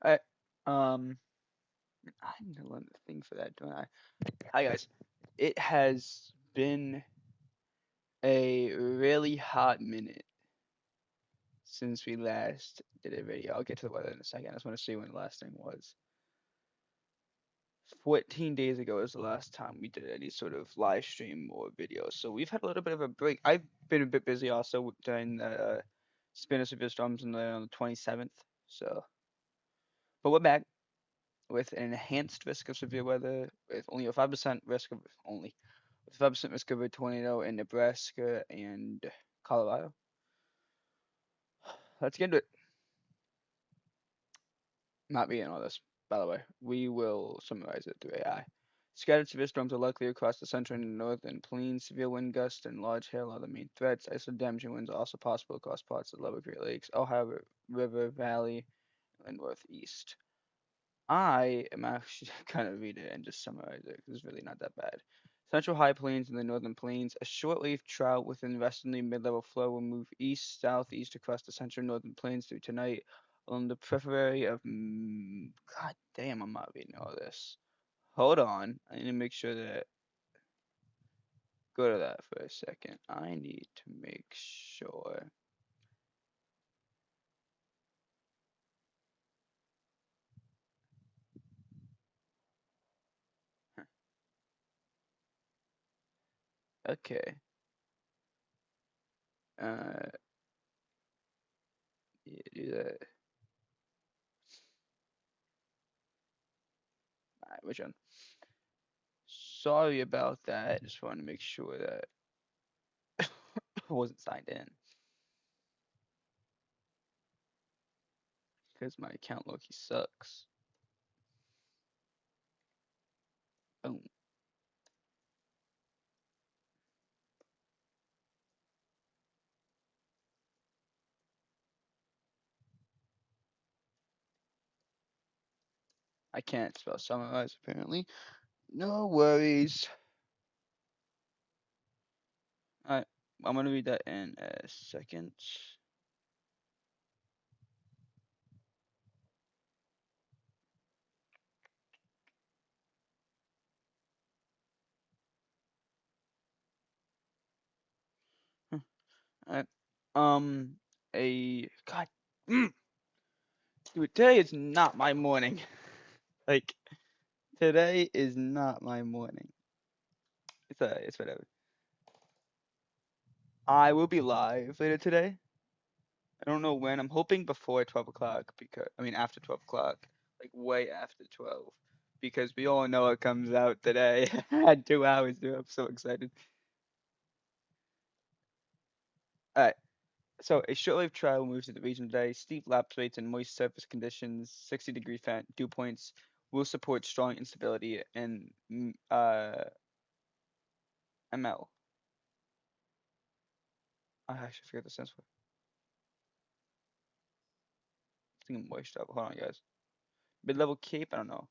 I um I need to learn the thing for that, don't I? Hi guys. It has been a really hot minute since we last did a video. I'll get to the weather in a second. I just want to see when the last thing was. 14 days ago was the last time we did any sort of live stream or video. So we've had a little bit of a break. I've been a bit busy also during the spin of severe storms on the 27th. So, but we're back with an enhanced risk of severe weather with only a 5% risk of only with 5% risk of a tornado in Nebraska and Colorado. Let's get into it. Not reading all this, by the way. We will summarize it through AI. Scattered severe storms are likely across the central and northern plains. Severe wind gusts and large hail are the main threats. Isolated damaging winds are also possible across parts of the lower Great Lakes, Ohio River Valley, and Northeast. I am actually gonna read it and just summarize it because it's really not that bad. Central high plains and the northern plains. A short-wave trough within westerly mid-level flow will move east southeast across the central and northern plains through tonight along the periphery of. God damn, I'm not reading all this. Hold on, I need to make sure that. Go to that for a second. I need to make sure. Okay. Uh, yeah, do that. Alright, which one? Sorry about that. Just want to make sure that wasn't signed in because my account Loki sucks. Boom. I can't spell summarize apparently. No worries. Alright, I'm gonna read that in a second. Alright. Um, a God. Dude, today is not my morning. Like today is not my morning. It's whatever. I will be live later today. I don't know when. I'm hoping before 12 o'clock because I mean after 12 o'clock, like way after 12, because we all know it comes out today. I had 2 hours, dude. I'm so excited. All right. So a shortwave trial moves to the region today. Steep lapse rates and moist surface conditions, 60-degree dew points will support strong instability in ML. I actually forget the sense for. I think moist up. Hold on, guys. Mid-level cape. I don't know.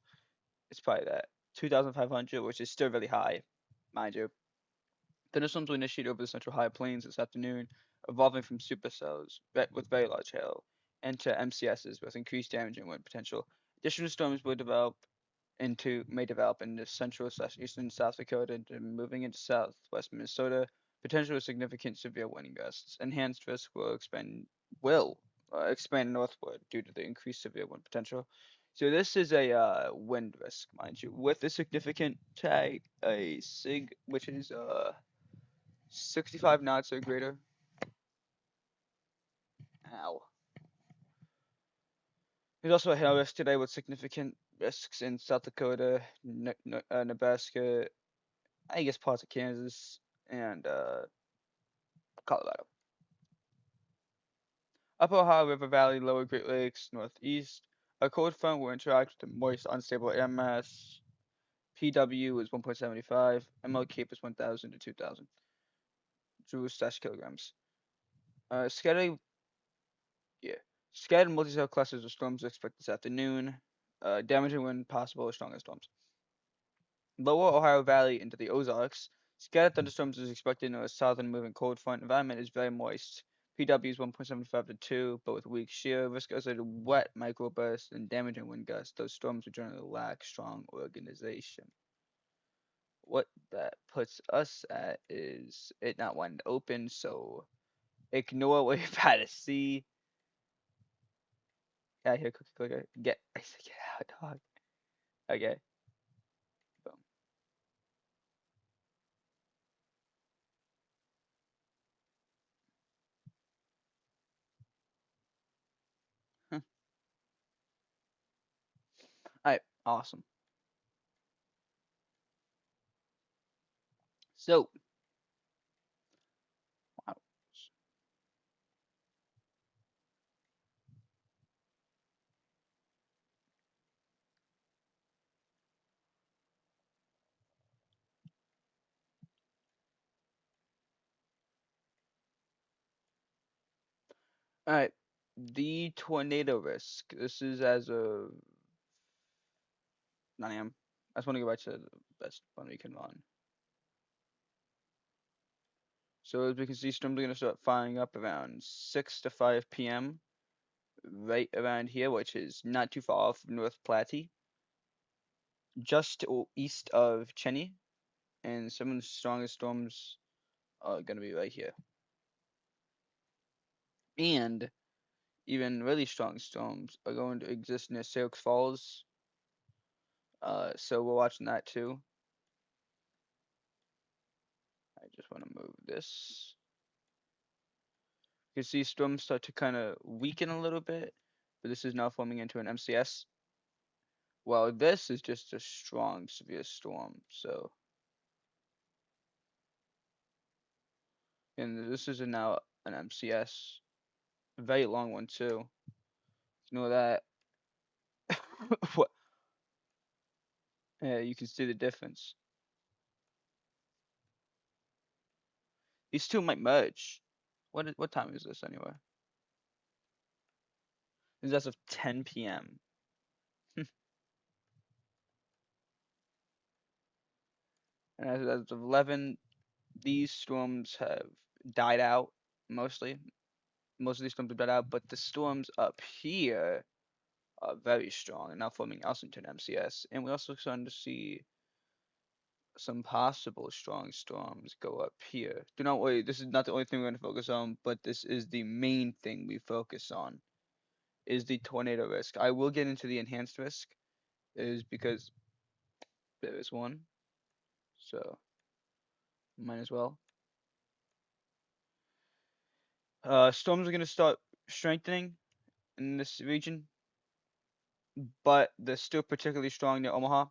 It's probably that 2,500, which is still really high, mind you. Thunderstorms will initiate over the central high plains this afternoon, evolving from supercells with very large hail into MCSs with increased damage and wind potential. Additional storms may develop into central/eastern South Dakota, moving into southwest Minnesota, potential significant severe wind gusts. Enhanced risk will expand northward due to the increased severe wind potential. So this is a wind risk, mind you, with a significant tag, a sig, which is 65 knots or greater. Ow. There's also a hail risk today with significant risks in South Dakota, Nebraska, I guess parts of Kansas, and Colorado. Upper Ohio River Valley, Lower Great Lakes, Northeast. A cold front will interact with the moist, unstable air mass. PW is 1.75. ML Cape is 1,000 to 2,000 joules/kilograms. Scattered, yeah. Scattered multi-cell clusters of storms are expected this afternoon. Damaging wind possible as strong as storms. Lower Ohio Valley into the Ozarks. Scattered thunderstorms is expected in a southern moving cold front. Environment is very moist. PW is 1.75 to 2, but with weak shear, risk isolated wet microbursts and damaging wind gusts. Those storms would generally lack strong organization. What that puts us at is it not wide open, so ignore what you're about to see. Yeah, here, cookie clicker. Get, I said get out, dog. Okay, boom. All right, awesome. So, wow. All right, the tornado risk. This is as of 9 a.m. I just want to go back to the best one we can run. So as we can see, storms are going to start firing up around 6 to 5 p.m. right around here, which is not too far off North Platte, just east of Cheney, and some of the strongest storms are going to be right here. And even really strong storms are going to exist near Sioux Falls, so we're watching that too. I just want to move this. You can see storms start to kind of weaken a little bit, but this is now forming into an MCS. Well, this is just a strong, severe storm. So, and this is now an MCS, a very long one too. You know that? What? Yeah, you can see the difference. These two might merge. What time is this anyway? This is as of 10 p.m. And as of 11, these storms have died out mostly. Most of these storms have died out, but the storms up here are very strong and now forming Elsinton MCS. And we're also starting to see some possible strong storms go up here. Do not worry, this is not the only thing we're going to focus on, but this is the main thing we focus on, is the tornado risk. I will get into the enhanced risk, is because there is one, so might as well. Storms are going to start strengthening in this region, but they're still particularly strong near Omaha.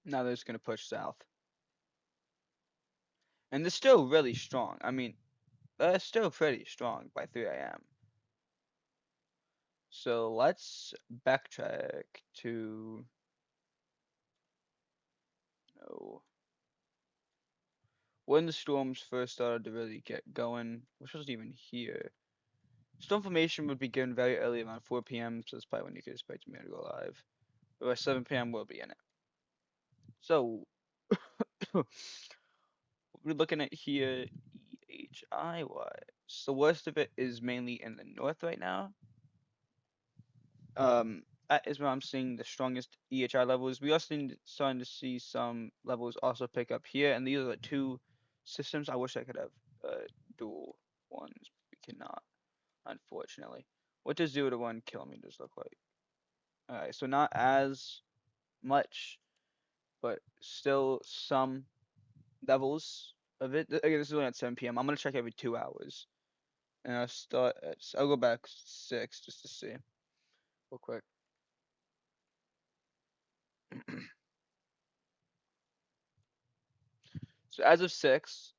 Now they're just going to push south. And they're still really strong. I mean, they're still pretty strong by 3 a.m. So let's backtrack to oh, when the storms first started to really get going, which wasn't even here. Storm formation would begin very early around 4 p.m., so that's probably when you could expect me to go live. But by 7 p.m. we'll be in it. So we're looking at here EHI wise. The worst of it is mainly in the north right now. That is where I'm seeing the strongest EHI levels. We also starting to see some levels also pick up here, and these are the two systems. I wish I could have dual ones. We cannot, unfortunately. What does 0 to 1 kilometers look like? Alright, so not as much, but still some levels of it. Again, this is only at 7 p.m. I'm gonna check every 2 hours, and I'll go back 6 just to see real quick. So as of 6,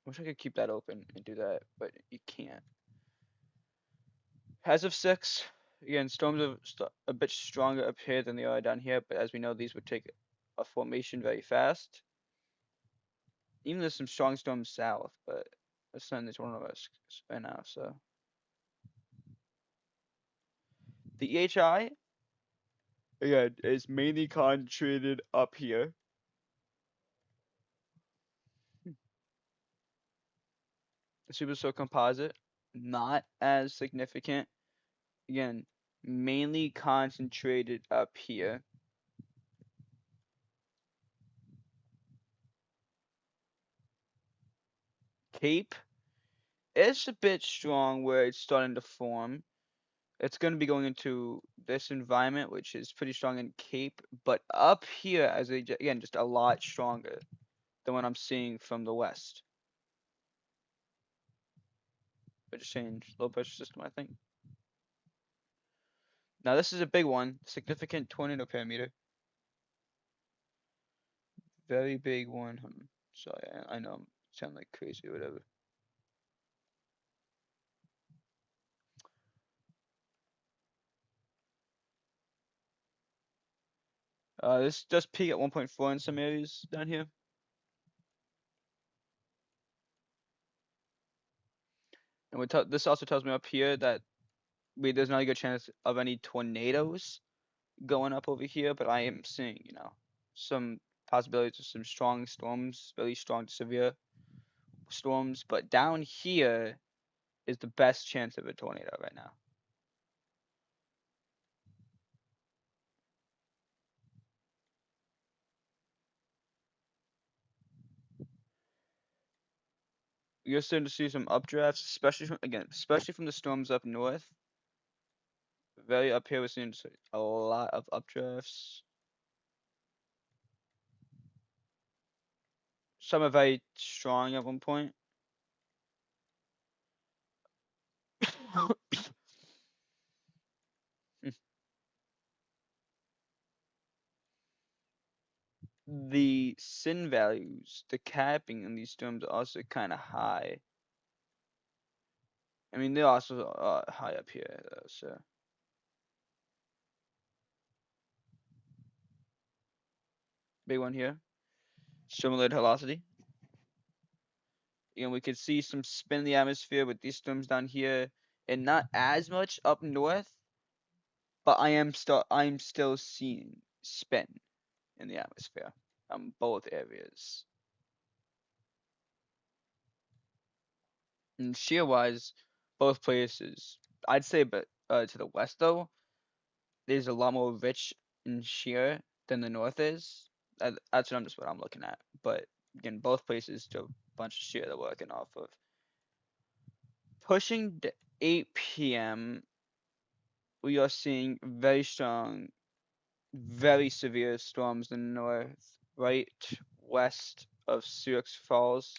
I wish I could keep that open and do that, but you can't. As of 6, again, storms are a bit stronger up here than they are down here, but as we know, these would take a formation very fast. Even there's some strong storms south, but that's not this one of us right now. So the EHI, again, is mainly concentrated up here. The supercell composite, not as significant. Again, mainly concentrated up here. Cape is a bit strong where it's starting to form. It's going to be going into this environment, which is pretty strong in Cape, but up here, again, just a lot stronger than what I'm seeing from the west. But just change low pressure system, I think. Now this is a big one, significant tornado parameter, very big one. Sorry, I know I'm sound like crazy or whatever. This does peak at 1.4 in some areas down here. And this also tells me up here that there's not a good chance of any tornadoes going up over here, but I am seeing, some possibilities of some strong storms, really strong to severe storms. But down here is the best chance of a tornado right now. You're starting to see some updrafts, especially from the storms up north. Very up here, we're seeing a lot of updrafts. Some are very strong at one point. The sin values, the capping in these storms are also kind of high. I mean, they're also high up here, though, so. Big one here. Similar to velocity. We could see some spin in the atmosphere with these storms down here, and not as much up north, but I'm still seeing spin in the atmosphere on both areas. And shear wise, both places, I'd say, but to the west though, there's a lot more rich in shear than the north is. That's what I'm looking at. But again, both places still a bunch of shear they're working off of. Pushing the 8 p.m., we are seeing very strong, very severe storms in the north, right west of Sioux Falls.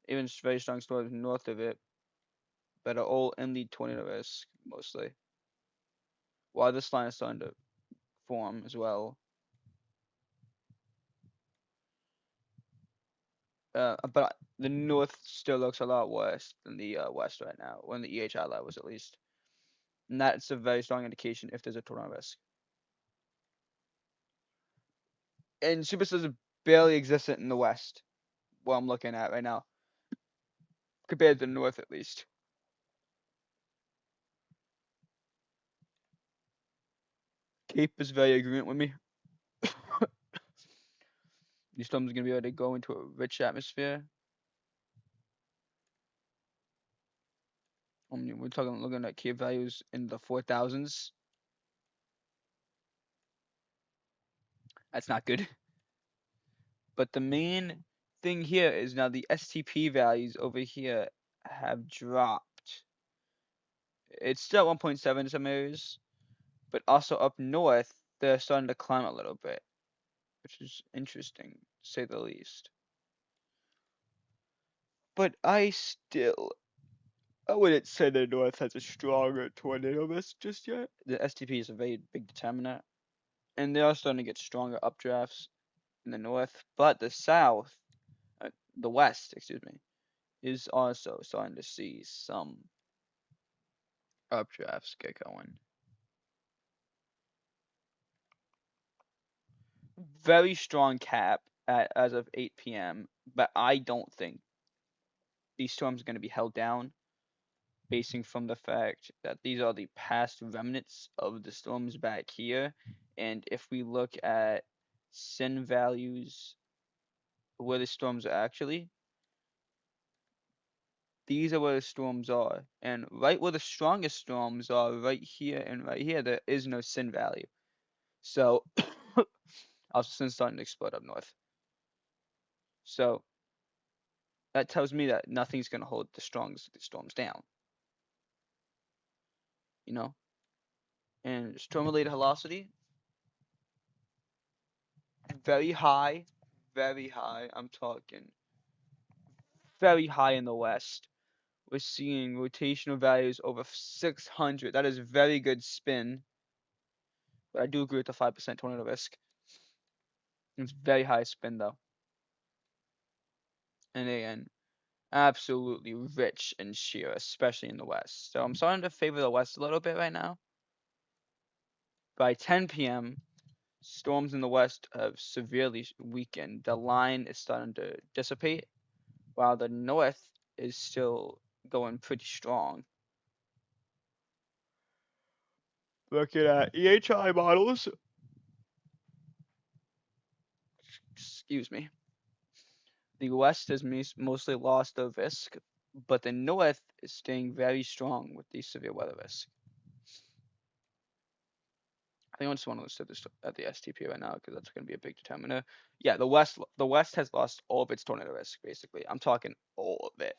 Even very strong storms north of it, that are all in the tornado risk mostly. While this line is starting to form as well. But the north still looks a lot worse than the west right now, when the EHI levels at least. And that's a very strong indication if there's a tornado risk. And supercells are barely existent in the west, what I'm looking at right now, compared to the north at least. Cape is very agreement with me. These storms are going to be able to go into a rich atmosphere. I mean, we're looking at Cape values in the 4,000s. That's not good. But the main thing here is now the STP values over here have dropped. It's still at 1.7 in some areas, but also up north, they're starting to climb a little bit, which is interesting, to say the least. But I wouldn't say the north has a stronger tornado risk just yet. The STP is a very big determinant, and they are starting to get stronger updrafts in the north, but the west, excuse me, is also starting to see some updrafts get going. Very strong cap as of 8 p.m., but I don't think these storms are going to be held down, basing from the fact that these are the past remnants of the storms back here. And if we look at sin values, where the storms are actually, These are where the storms are, and right where the strongest storms are, right here and right here, there is no sin value. So, also sin's starting to explode up north. So that tells me that nothing's gonna hold the storms down. You know, and storm-related velocity very high, very high. I'm talking very high in the west. We're seeing rotational values over 600. That is very good spin, but I do agree with the 5% tornado risk. It's very high spin though, and again, absolutely rich and sheer, especially in the west. So I'm starting to favor the west a little bit right now. By 10 p.m., storms in the west have severely weakened. The line is starting to dissipate, while the north is still going pretty strong. Looking at EHI models, excuse me, the west has mostly lost the risk, but the north is staying very strong with the severe weather risk. I think I just want to list this at the STP right now because that's going to be a big determiner. Yeah, the west has lost all of its tornado risk basically. I'm talking all of it.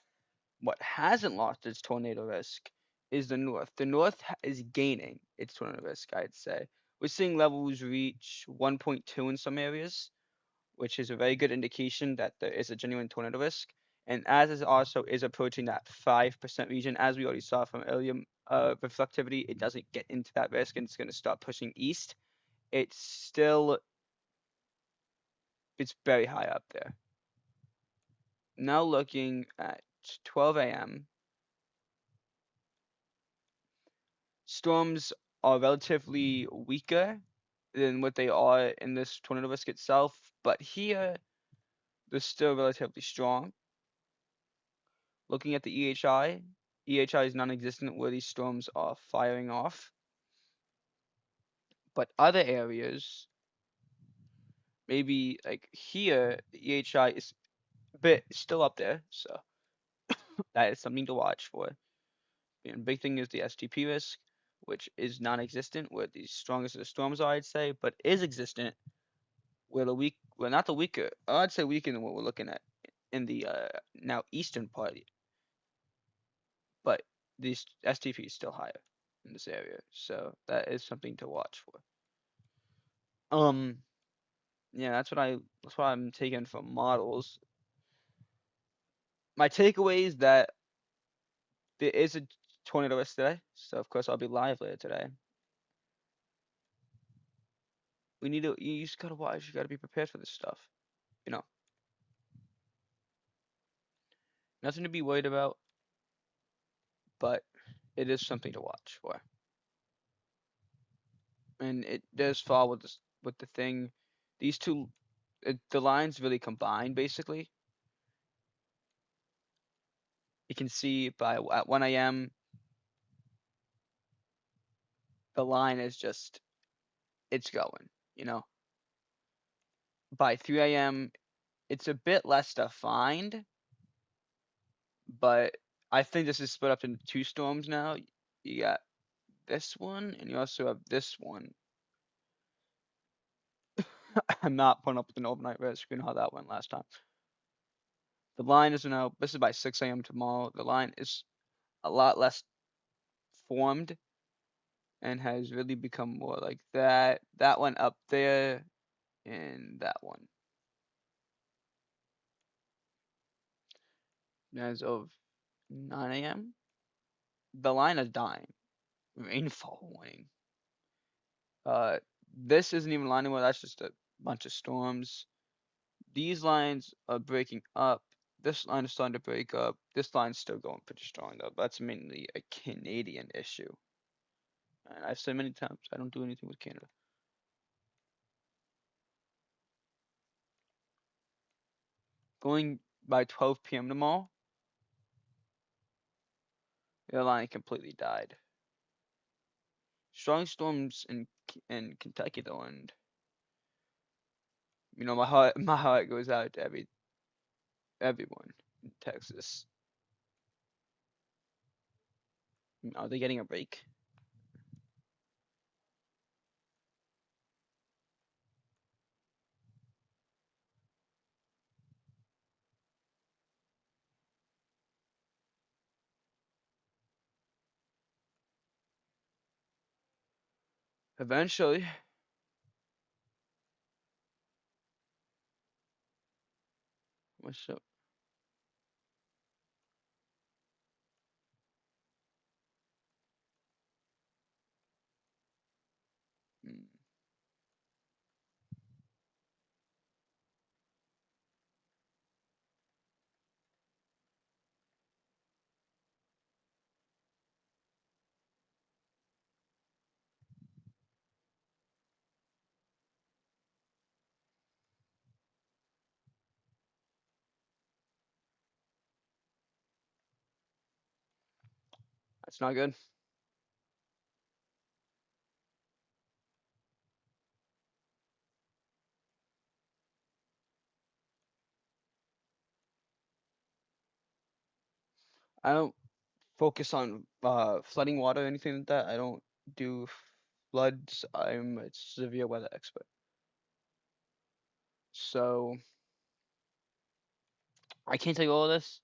What hasn't lost its tornado risk is the north. The north is gaining its tornado risk, I'd say. We're seeing levels reach 1.2 in some areas, which is a very good indication that there is a genuine tornado risk. And as it also is approaching that 5% region, as we already saw from earlier reflectivity, it doesn't get into that risk and it's going to start pushing east. It's still, it's very high up there. Now looking at 12 a.m., storms are relatively weaker than what they are in this tornado risk itself, but here they're still relatively strong. Looking at the EHI is non-existent where these storms are firing off. But other areas, maybe like here, the EHI is a bit still up there, so that is something to watch for. And big thing is the STP risk, which is non-existent where the strongest of the storms are, I'd say, but is existent where well, not the weaker, I'd say weaker than what we're looking at in the now eastern part, but the STP is still higher in this area, so that is something to watch for. Um, yeah, that's what I'm taking from models. My takeaway is that there is a tornado risk today, so of course I'll be live later today. You just gotta watch, you gotta be prepared for this stuff. You know, nothing to be worried about, but it is something to watch for. And it does fall with the thing. These two, the lines really combine basically. You can see by at 1 a.m. the line is just it's going. You know, by 3 a.m. it's a bit less defined, but I think this is split up into two storms now. You got this one, and you also have this one. I'm not putting up with an overnight risk. You know how that went last time. The line is now. This is by 6 a.m. tomorrow. The line is a lot less formed and has really become more like that. That one up there, and that one. As of 9 a.m., the line is dying. Rainfall warning. Uh, this isn't even line anymore. That's just a bunch of storms. These lines are breaking up. This line is starting to break up. This line's still going pretty strong though. That's mainly a Canadian issue. And I've said many times I don't do anything with Canada. Going by 12 p.m. tomorrow, the line completely died. Strong storms in Kentucky though, and my heart goes out to everyone in Texas. Are they getting a break? Eventually. What's up? Mm, that's not good. I don't focus on flooding water or anything like that. I don't do floods. I'm a severe weather expert. So I can't tell you all this.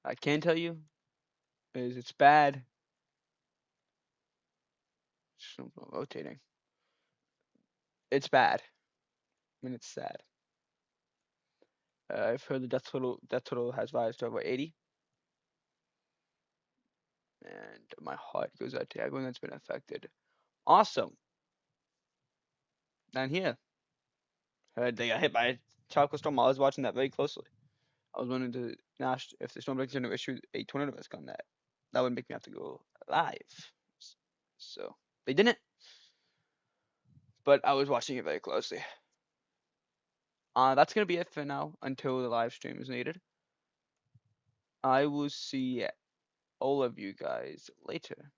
I can tell you is it's bad. Rotating. It's bad. I mean, it's sad. I've heard the death total has rise to over 80, and my heart goes out to everyone that's been affected. Awesome. And here, heard they got hit by a tropical storm. I was watching that very closely. I was wondering if the storm breaks going to issue a tornado risk on that. That would make me have to go live. So they didn't, but I was watching it very closely. That's gonna be it for now until the live stream is needed. I will see all of you guys later.